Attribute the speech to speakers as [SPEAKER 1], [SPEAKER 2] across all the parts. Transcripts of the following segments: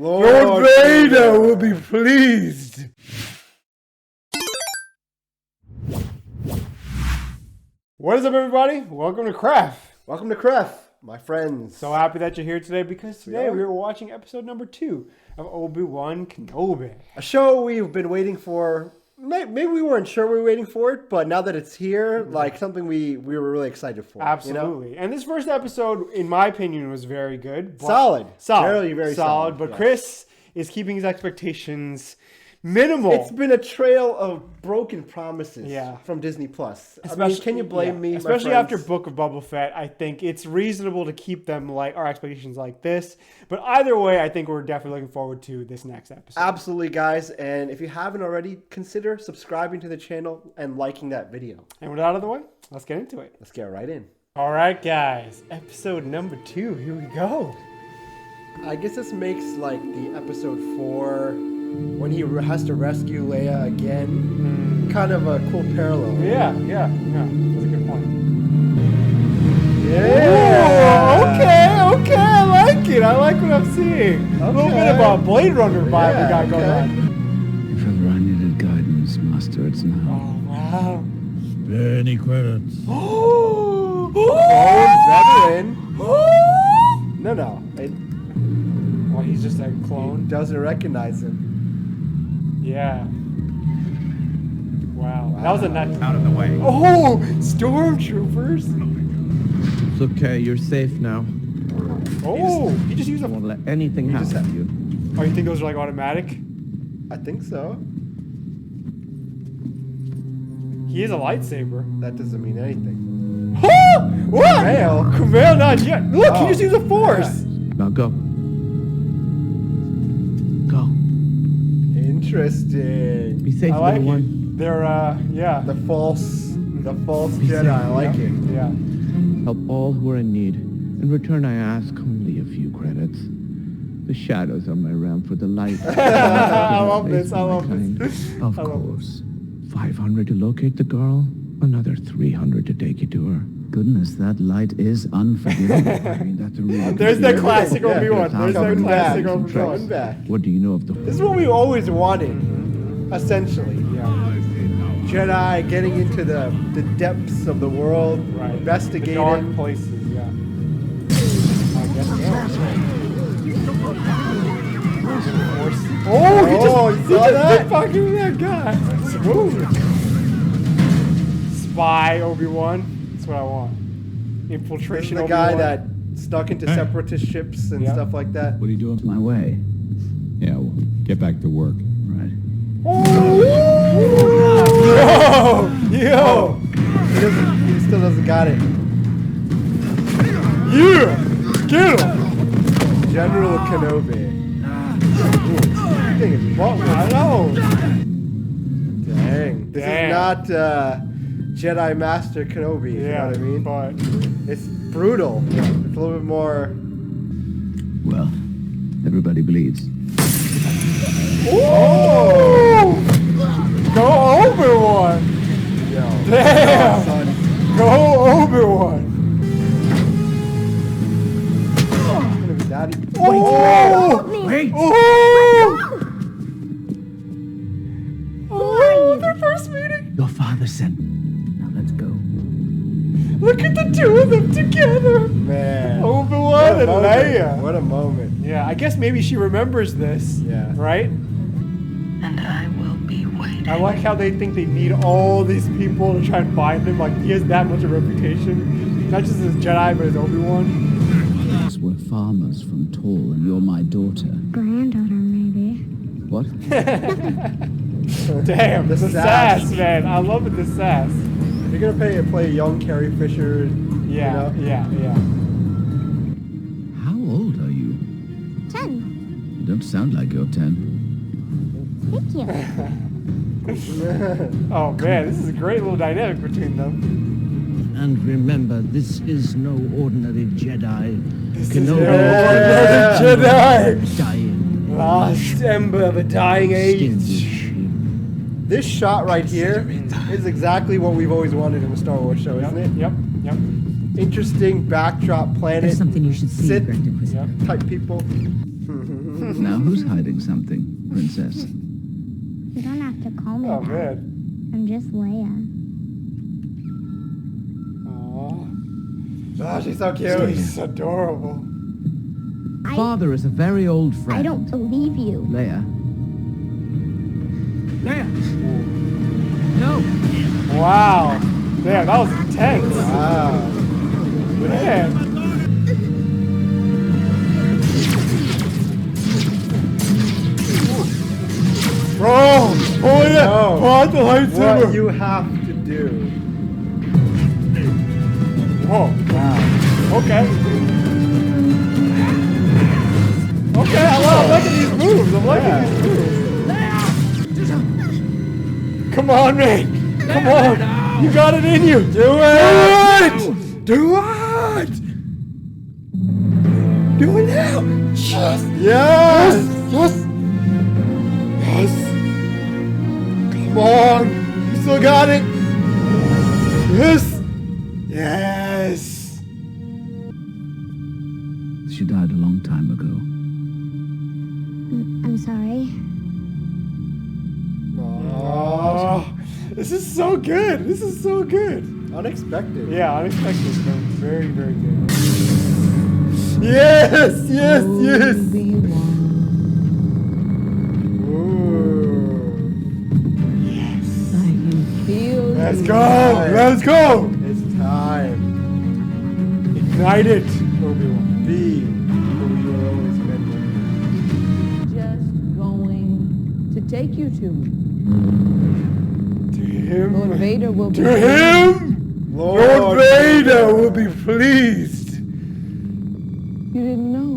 [SPEAKER 1] Lord Vader will be pleased. What is up, everybody? Welcome to Craft.
[SPEAKER 2] Welcome to Craft, my friends.
[SPEAKER 1] So happy that you're here today because today
[SPEAKER 2] We
[SPEAKER 1] we are watching episode number 2 of Obi-Wan Kenobi.
[SPEAKER 2] A show we've been waiting for. Maybe we weren't sure we were waiting for it, but now that it's here, like something we were really excited for.
[SPEAKER 1] Absolutely. You know? And this first episode, in my opinion, was very good.
[SPEAKER 2] Solid.
[SPEAKER 1] Very,
[SPEAKER 2] very
[SPEAKER 1] solid. But
[SPEAKER 2] yeah.
[SPEAKER 1] Chris is keeping his expectations minimal.
[SPEAKER 2] It's been a trail of broken promises from Disney Plus. Can you blame me?
[SPEAKER 1] Especially after Book of Boba Fett, I think it's reasonable to keep them like our expectations like this. But either way, I think we're definitely looking forward to this next episode.
[SPEAKER 2] Absolutely, guys. And if you haven't already, consider subscribing to the channel and liking that video.
[SPEAKER 1] And with that out of the way, let's get into it.
[SPEAKER 2] Let's get right in.
[SPEAKER 1] All right, guys. Episode number 2. Here we go.
[SPEAKER 2] I guess this makes like the episode 4 when he has to rescue Leia again. Kind of a cool parallel.
[SPEAKER 1] Yeah. That's a good point.
[SPEAKER 2] Yeah.
[SPEAKER 1] Ooh, okay. I like it. I like what I'm seeing. A little bit of a Blade Runner vibe we got going on.
[SPEAKER 3] If ever I needed guidance, Master, it's now.
[SPEAKER 1] Oh, wow.
[SPEAKER 3] Spare any credits.
[SPEAKER 2] Oh, veteran. No.
[SPEAKER 1] Well, he's just a clone.
[SPEAKER 2] He doesn't recognize him.
[SPEAKER 1] Yeah. Wow. That was a nice.
[SPEAKER 4] Out of the way.
[SPEAKER 1] Oh, stormtroopers.
[SPEAKER 4] It's okay, you're safe now.
[SPEAKER 1] Oh, he just used
[SPEAKER 4] I
[SPEAKER 1] a.
[SPEAKER 4] won't let anything happen to you.
[SPEAKER 1] Oh, you think those are like automatic?
[SPEAKER 2] I think so.
[SPEAKER 1] He is a lightsaber.
[SPEAKER 2] That doesn't mean anything.
[SPEAKER 1] What?
[SPEAKER 2] Kumail?
[SPEAKER 1] Kumail, not yet. Look, he just used a force.
[SPEAKER 4] Now go. Go.
[SPEAKER 2] Interesting.
[SPEAKER 4] Be safe,
[SPEAKER 1] I like
[SPEAKER 4] little
[SPEAKER 1] it.
[SPEAKER 4] one.
[SPEAKER 1] They're, yeah.
[SPEAKER 2] The false
[SPEAKER 4] Be
[SPEAKER 2] Jedi.
[SPEAKER 4] safe.
[SPEAKER 2] I like it.
[SPEAKER 1] Yeah.
[SPEAKER 4] Help all who are in need. In return, I ask only a few credits. The shadows are my ramp for the light.
[SPEAKER 1] I love this. I love this.
[SPEAKER 4] Of course. 500 to locate the girl. Another 300 to take you to her.
[SPEAKER 3] Goodness, that light is unforgivable.
[SPEAKER 4] I mean, that's a real.
[SPEAKER 1] There's that classic Obi-Wan. There's that
[SPEAKER 2] Coming
[SPEAKER 1] classic
[SPEAKER 2] back.
[SPEAKER 1] Obi-Wan.
[SPEAKER 2] Coming back.
[SPEAKER 4] What do you know of the?
[SPEAKER 2] This is what we always wanted, essentially.
[SPEAKER 1] Yeah.
[SPEAKER 2] Jedi getting into the depths of the world,
[SPEAKER 1] Right.
[SPEAKER 2] investigating.
[SPEAKER 1] The dark places, yeah. I guess so. Oh, he
[SPEAKER 2] you saw that?
[SPEAKER 1] did fucking with that guy. Smooth. Spy Obi-Wan. That's what I want.
[SPEAKER 2] This is
[SPEAKER 1] Infiltration
[SPEAKER 2] the
[SPEAKER 1] Obi-Wan.
[SPEAKER 2] guy that snuck into separatist ships and stuff like that.
[SPEAKER 3] What are you doing? My way.
[SPEAKER 5] Yeah, well, get back to work.
[SPEAKER 3] Right.
[SPEAKER 1] Yo!
[SPEAKER 2] He still doesn't got it.
[SPEAKER 1] Yeah! Get him!
[SPEAKER 2] General Kenobi. Ooh, thing is wrong.
[SPEAKER 1] I know.
[SPEAKER 2] Dang. This is not Jedi Master Kenobi, you know what I mean?
[SPEAKER 1] But
[SPEAKER 2] It's brutal. It's a little bit more...
[SPEAKER 3] Well, everybody bleeds.
[SPEAKER 1] oh! Go Obi-Wan!
[SPEAKER 2] Yo,
[SPEAKER 1] Damn!
[SPEAKER 2] son.
[SPEAKER 1] Go Obi-Wan!
[SPEAKER 2] It's gonna be daddy.
[SPEAKER 1] Oh!
[SPEAKER 3] Wait!
[SPEAKER 1] Oh! Oh, their first meeting!
[SPEAKER 3] Your father sent. Now let's go.
[SPEAKER 1] Look at the two of them together!
[SPEAKER 2] Man.
[SPEAKER 1] Obi-Wan
[SPEAKER 2] What a
[SPEAKER 1] and
[SPEAKER 2] moment.
[SPEAKER 1] Leia.
[SPEAKER 2] What a moment.
[SPEAKER 1] Yeah, I guess maybe she remembers this.
[SPEAKER 2] Yeah.
[SPEAKER 1] Right?
[SPEAKER 6] And I will be waiting.
[SPEAKER 1] I like how they think they need all these people to try and find him. Like, he has that much of a reputation. Not just as Jedi, but as Obi-Wan.
[SPEAKER 3] We're farmers from Tall, and you're my daughter.
[SPEAKER 7] Granddaughter, maybe.
[SPEAKER 3] What?
[SPEAKER 1] Damn,
[SPEAKER 2] The
[SPEAKER 1] the
[SPEAKER 2] sass.
[SPEAKER 1] sass, man. I love it, the sass.
[SPEAKER 2] You're gonna play young Carrie Fisher.
[SPEAKER 1] Yeah,
[SPEAKER 2] You know?
[SPEAKER 1] yeah.
[SPEAKER 3] How old are you?
[SPEAKER 7] 10.
[SPEAKER 3] You don't sound like you're 10.
[SPEAKER 7] Thank you.
[SPEAKER 1] Oh, man, this is a great little dynamic between them.
[SPEAKER 8] And remember, this is no ordinary Jedi.
[SPEAKER 1] This
[SPEAKER 8] Kenobi
[SPEAKER 1] is no ordinary Jedi.
[SPEAKER 8] dying.
[SPEAKER 1] Last ember of a dying age.
[SPEAKER 2] This shot right here is exactly what we've always wanted in a Star Wars show, isn't it?
[SPEAKER 1] Yep.
[SPEAKER 2] Interesting backdrop planet.
[SPEAKER 6] There's something you should see,
[SPEAKER 2] Sith
[SPEAKER 6] Grand Inquisitor.
[SPEAKER 2] type people.
[SPEAKER 3] Now who's hiding something, princess?
[SPEAKER 7] You don't have to call me
[SPEAKER 1] Oh,
[SPEAKER 7] that.
[SPEAKER 1] man.
[SPEAKER 7] I'm just Leia.
[SPEAKER 1] Aw.
[SPEAKER 2] Oh, she's so cute.
[SPEAKER 1] She's adorable.
[SPEAKER 4] Father is a very old friend.
[SPEAKER 7] I don't believe you.
[SPEAKER 4] Leia. Leia! No!
[SPEAKER 1] Wow. Man, that was intense.
[SPEAKER 2] Wow.
[SPEAKER 1] Man. Bro! Oh yeah!
[SPEAKER 2] No.
[SPEAKER 1] Pull out the lightsaber!
[SPEAKER 2] What you have to do.
[SPEAKER 1] Whoa. Wow. Okay. Okay, I'm liking these moves. I'm liking these moves. Come on, man. Come on. You got it in you. Do it.
[SPEAKER 2] Do it! Do it now! Yes! Yes! Yes! Yes! Come on! You still got it! Yes! Yes!
[SPEAKER 3] She died a long time ago.
[SPEAKER 7] I'm sorry.
[SPEAKER 1] Oh, this is so good. This is so good.
[SPEAKER 2] Unexpected.
[SPEAKER 1] Yeah, unexpected, but very, very good.
[SPEAKER 2] Yes! Yes! Yes!
[SPEAKER 1] Let's go. Let's go.
[SPEAKER 2] It's time.
[SPEAKER 1] Ignite it, Obi-Wan.
[SPEAKER 2] Be who you were always meant to
[SPEAKER 9] Just going to take you to me.
[SPEAKER 1] To him.
[SPEAKER 9] Lord Vader will be.
[SPEAKER 1] To him. Lord Vader will be pleased.
[SPEAKER 9] You didn't know.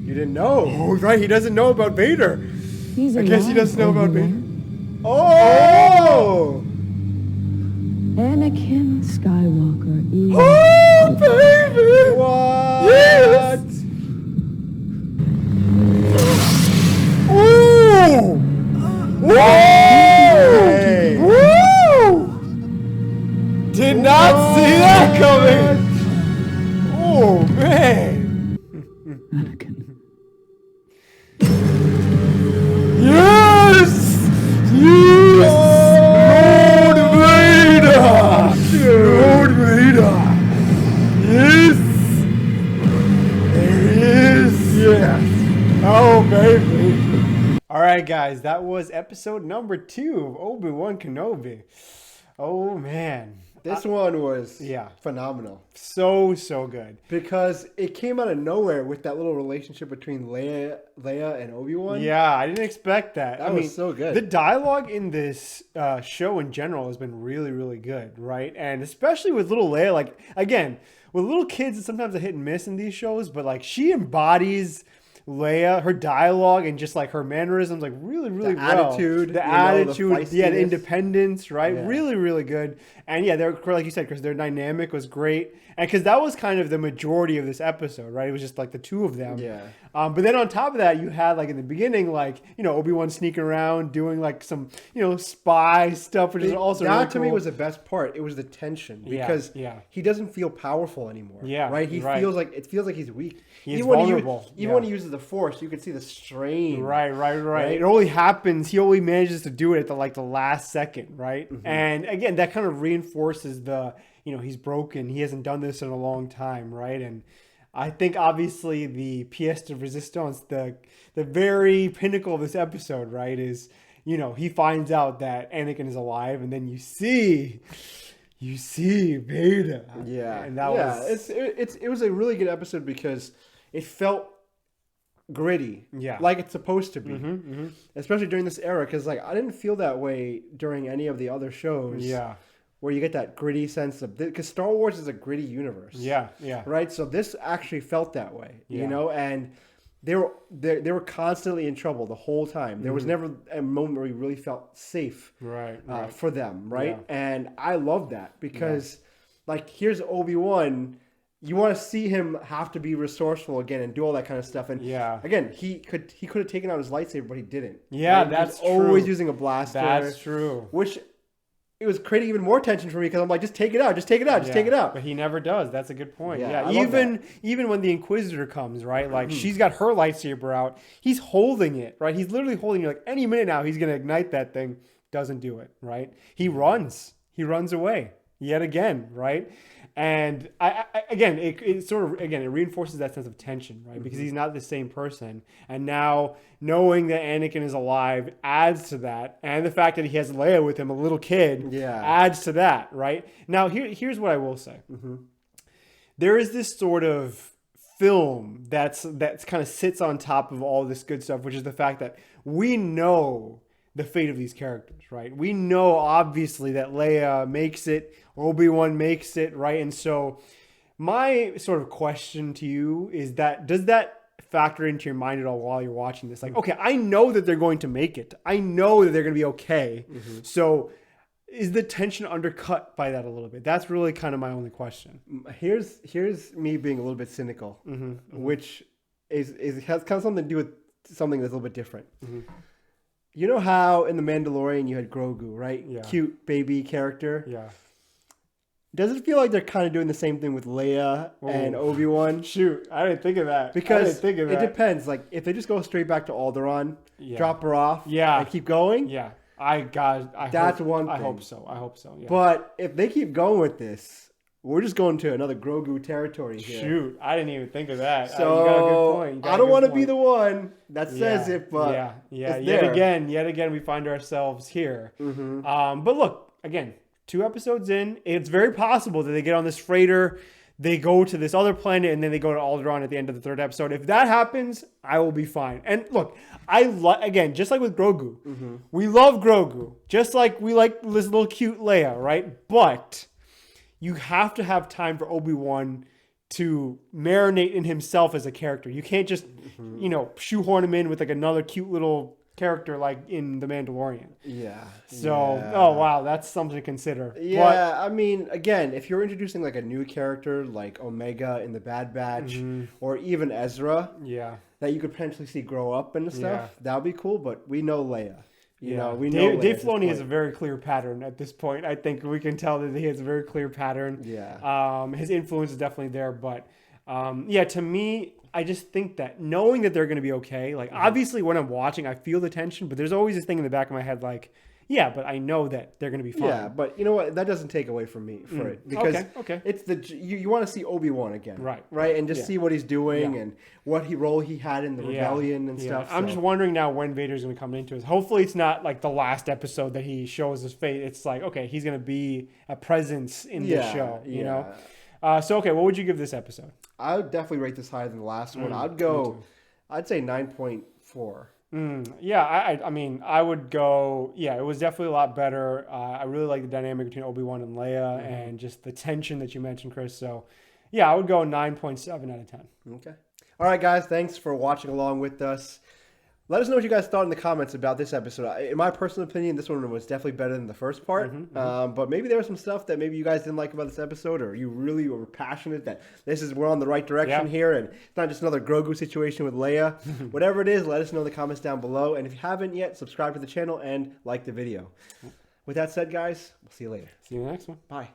[SPEAKER 2] You didn't know.
[SPEAKER 1] Oh, right. He doesn't know about Vader.
[SPEAKER 9] He's
[SPEAKER 1] I guess he
[SPEAKER 9] alive,
[SPEAKER 1] doesn't know about
[SPEAKER 9] Obi-Wan.
[SPEAKER 1] Vader. Oh!
[SPEAKER 9] Anakin Skywalker is.
[SPEAKER 1] Oh, baby!
[SPEAKER 2] What?
[SPEAKER 1] Yes! Ooh! Woo!
[SPEAKER 2] Hey.
[SPEAKER 1] Woo! Did not see that coming! Oh, man!
[SPEAKER 3] Anakin.
[SPEAKER 1] Yes! Yes! Lord Vader! Lord Vader! Yes! There he is! Yes! Oh, baby! Alright, guys, that was episode number 2 of Obi-Wan Kenobi. Oh, man.
[SPEAKER 2] This one was
[SPEAKER 1] Yeah.
[SPEAKER 2] phenomenal.
[SPEAKER 1] So good.
[SPEAKER 2] Because it came out of nowhere with that little relationship between Leia and Obi-Wan.
[SPEAKER 1] Yeah, I didn't expect that.
[SPEAKER 2] That was so good.
[SPEAKER 1] The dialogue in this show in general has been really, really good, right? And especially with little Leia, like, again, with little kids, it's sometimes a hit and miss in these shows, but like she embodies Leia, her dialogue and just like her mannerisms, like really, really
[SPEAKER 2] The
[SPEAKER 1] well.
[SPEAKER 2] attitude,
[SPEAKER 1] The
[SPEAKER 2] you know,
[SPEAKER 1] attitude,
[SPEAKER 2] the
[SPEAKER 1] yeah, the
[SPEAKER 2] feistiness.
[SPEAKER 1] independence, right?
[SPEAKER 2] Yeah.
[SPEAKER 1] Really, really good. And yeah, they're like you said, Chris, their dynamic was great. And because that was kind of the majority of this episode, right? It was just like the two of them.
[SPEAKER 2] Yeah.
[SPEAKER 1] But then on top of that, you had like in the beginning, like, you know, Obi-Wan sneaking around doing like some, you know, spy stuff, which is also
[SPEAKER 2] that
[SPEAKER 1] really
[SPEAKER 2] to me
[SPEAKER 1] cool.
[SPEAKER 2] was the best part. It was the tension
[SPEAKER 1] Yeah,
[SPEAKER 2] because
[SPEAKER 1] yeah.
[SPEAKER 2] he doesn't feel powerful anymore.
[SPEAKER 1] Yeah,
[SPEAKER 2] right. He
[SPEAKER 1] right.
[SPEAKER 2] feels like he's weak.
[SPEAKER 1] He's
[SPEAKER 2] even when
[SPEAKER 1] vulnerable,
[SPEAKER 2] even
[SPEAKER 1] yeah.
[SPEAKER 2] when he uses the Force, you can see the strain.
[SPEAKER 1] Right.
[SPEAKER 2] Right?
[SPEAKER 1] It only happens. He only manages to do it at the last second, right?
[SPEAKER 2] Mm-hmm.
[SPEAKER 1] And again, that kind of reinforces the, you know, he's broken. He hasn't done this in a long time, right? And I think obviously the pièce de résistance, the very pinnacle of this episode, right, is, you know, he finds out that Anakin is alive, and then you see Vader.
[SPEAKER 2] Yeah,
[SPEAKER 1] and that was
[SPEAKER 2] it was a really good episode because it felt gritty,
[SPEAKER 1] Yeah.
[SPEAKER 2] like it's supposed to be,
[SPEAKER 1] Mm-hmm.
[SPEAKER 2] especially during this era. Because like I didn't feel that way during any of the other shows.
[SPEAKER 1] yeah,
[SPEAKER 2] where you get that gritty sense of because Star Wars is a gritty universe.
[SPEAKER 1] yeah,
[SPEAKER 2] Right. So this actually felt that way,
[SPEAKER 1] Yeah.
[SPEAKER 2] you know, and they were constantly in trouble the whole time. There was never a moment where you really felt safe,
[SPEAKER 1] right.
[SPEAKER 2] for them, right?
[SPEAKER 1] Yeah.
[SPEAKER 2] And I love that because, like, here's Obi-Wan. You want to see him have to be resourceful again and do all that kind of stuff. And
[SPEAKER 1] Yeah.
[SPEAKER 2] again, he could have taken out his lightsaber, but he didn't.
[SPEAKER 1] Yeah,
[SPEAKER 2] Right?
[SPEAKER 1] that's
[SPEAKER 2] He was always
[SPEAKER 1] true.
[SPEAKER 2] using a blaster.
[SPEAKER 1] That's true.
[SPEAKER 2] Which it was creating even more tension for me because I'm like, just take it out, just take it out, just take it out.
[SPEAKER 1] But he never does. That's a good point.
[SPEAKER 2] Yeah,
[SPEAKER 1] Yeah,
[SPEAKER 2] I love
[SPEAKER 1] even when the Inquisitor comes, right? Like she's got her lightsaber out, he's holding it, right? He's literally holding it. Like any minute now, he's gonna ignite that thing. Doesn't do it, right? He runs away yet again, right? And I again, it sort of again it reinforces that sense of tension, right? Because he's not the same person, and now knowing that Anakin is alive adds to that, and the fact that he has Leia with him, a little kid, adds to that, right? Now here's what I will say: there is this sort of film that's kind of sits on top of all this good stuff, which is the fact that we know the fate of these characters, right? We know obviously that Leia makes it, Obi-Wan makes it, right? And so my sort of question to you is that, does that factor into your mind at all while you're watching this? Like, okay, I know that they're going to make it. I know that they're going to be okay. So is the tension undercut by that a little bit? That's really kind of my only question.
[SPEAKER 2] Here's me being a little bit cynical, which has kind of something to do with something that's a little bit different. You know how in The Mandalorian you had Grogu, right?
[SPEAKER 1] Yeah.
[SPEAKER 2] Cute baby character.
[SPEAKER 1] Yeah.
[SPEAKER 2] Does it feel like they're kind of doing the same thing with Leia and Obi-Wan?
[SPEAKER 1] Shoot, I didn't think of that.
[SPEAKER 2] Because it depends. Like, if they just go straight back to Alderaan, drop her off, and keep going.
[SPEAKER 1] Yeah.
[SPEAKER 2] That's one thing.
[SPEAKER 1] I hope so. Yeah.
[SPEAKER 2] But if they keep going with this, we're just going to another Grogu territory here.
[SPEAKER 1] Shoot, I didn't even think of that.
[SPEAKER 2] So
[SPEAKER 1] you got a good point.
[SPEAKER 2] I don't want to be the one that says it, but
[SPEAKER 1] yet again, we find ourselves here. But look, again, 2 episodes in, it's very possible that they get on this freighter, they go to this other planet, and then they go to Alderaan at the end of the 3rd episode. If that happens, I will be fine. And look, again, just like with Grogu, we love Grogu, just like we like this little cute Leia, right? But you have to have time for Obi-Wan to marinate in himself as a character. You can't just, shoehorn him in with like another cute little character like in The Mandalorian.
[SPEAKER 2] Yeah.
[SPEAKER 1] So, oh wow, that's something to consider.
[SPEAKER 2] Yeah, but, I mean, again, if you're introducing like a new character like Omega in the Bad Batch, or even Ezra, that you could potentially see grow up and stuff, that would be cool. But we know Leia. You know, we know
[SPEAKER 1] Dave Filoni has a very clear pattern at this point. I think we can tell that he has a very clear pattern.
[SPEAKER 2] Yeah.
[SPEAKER 1] His influence is definitely there, but to me, I just think that knowing that they're going to be okay, like obviously when I'm watching, I feel the tension, but there's always this thing in the back of my head, like, yeah, but I know that they're going to be fine.
[SPEAKER 2] Yeah, but you know what? That doesn't take away from me for it because it's you want to see Obi-Wan again, right, and just see what he's doing and what role he had in the rebellion and stuff.
[SPEAKER 1] I'm just wondering now when Vader's going to come into it. Hopefully, it's not like the last episode that he shows his fate. It's like, okay, he's going to be a presence in the show. You know. So okay, what would you give this episode?
[SPEAKER 2] I would definitely rate this higher than the last one. I'd say 9.4.
[SPEAKER 1] I mean, I would go, it was definitely a lot better. I really like the dynamic between Obi-Wan and Leia and just the tension that you mentioned, Chris. So, I would go 9.7 out of 10. Okay.
[SPEAKER 2] All right, guys. Thanks for watching along with us. Let us know what you guys thought in the comments about this episode. In my personal opinion, this one was definitely better than the first part. But maybe there was some stuff that maybe you guys didn't like about this episode, or you really were passionate that we're on the right direction here, and it's not just another Grogu situation with Leia. Whatever it is, let us know in the comments down below. And if you haven't yet, subscribe to the channel and like the video. With that said, guys, we'll see you later.
[SPEAKER 1] See you in the next one.
[SPEAKER 2] Bye.